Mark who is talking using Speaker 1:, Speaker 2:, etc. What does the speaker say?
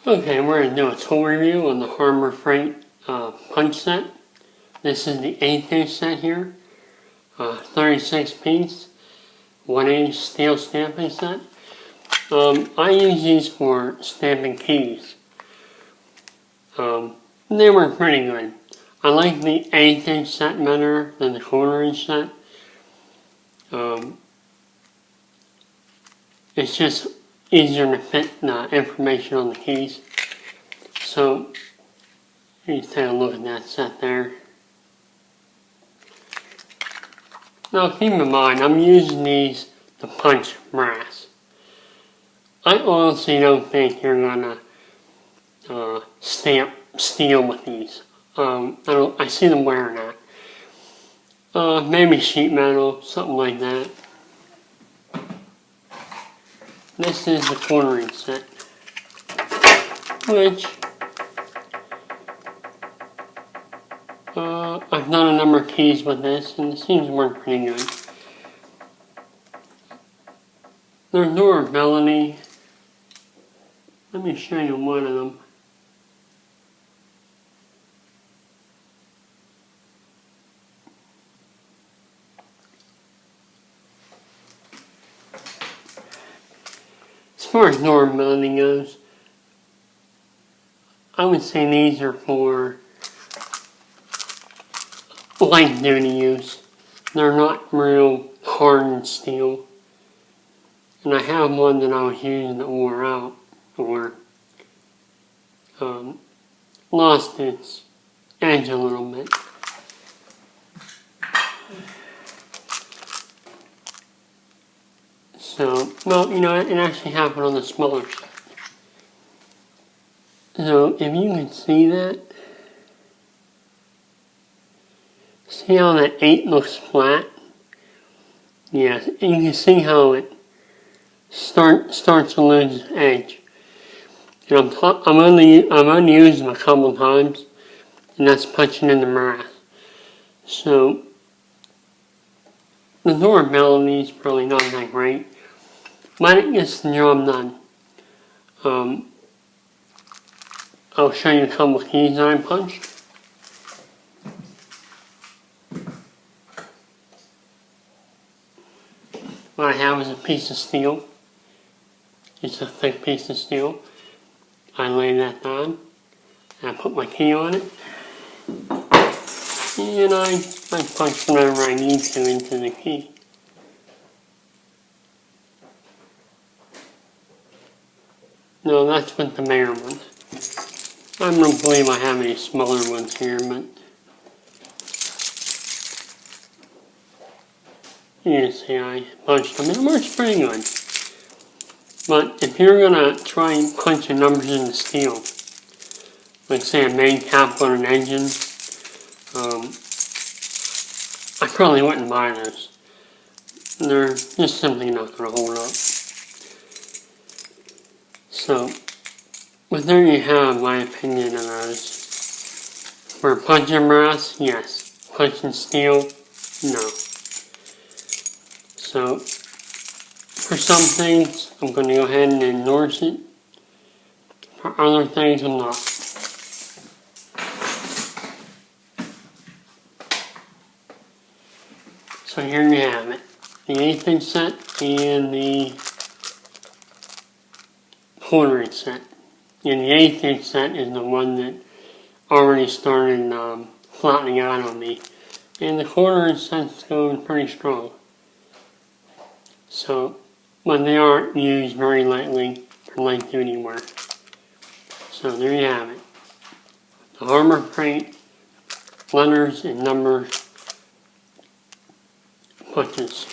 Speaker 1: Okay, we're going to do a tool review on the Themrhelperguy punch set. This is the 8-inch set here, 36 piece, 1-inch steel stamping set. I use these for stamping keys. They were pretty good. I like the 8-inch set better than the 1/4-inch set. It's just easier to fit the information on the keys. So, you take a look at that set there. Now keep in mind, I'm using these to punch brass. I honestly don't think you're gonna stamp steel with these. I see them wearing that. Maybe sheet metal, something like that. This is the 1/4-inch set, which I've done a number of keys with this, and it seems to work pretty good. There's durability. Let me show you one of them. As far as durability goes, I would say these are for light duty use. They're not real hardened steel. And I have one that I was using that wore out or lost its edge a little bit. So, well, you know, it actually happened on the smaller set. So, if you can see that, see how that 8 looks flat? Yes, you can see how it starts to lose its edge. And I'm only using them a couple times, and that's punching in the brass. So, the durability is probably not that great, but it gets the job done. I'll show you a couple of keys that I punched. What I have is a piece of steel. It's a thick piece of steel. I lay that down, and I put my key on it, and I punch whatever I need to into the key. No, that's with the bigger ones. I don't believe I have any smaller ones here, but you can see I punched them, and it works pretty good. But if you're going to try and punch the numbers into steel, like say a main cap on an engine, I probably wouldn't buy those. They're just simply not going to hold up. So, but there you have my opinion on those. For punching brass, yes. Punching steel, no. So, for some things, I'm going to go ahead and endorse it. For other things, I'm not. So here you have it. The 8-inch set and the 1/4-inch set. And the 8-inch set is the one that already started flattening out on me. And the 1/4-inch set's going pretty strong. So, but they aren't used very lightly for light duty work. So there you have it. The Themrhelperguy letters and numbers punches.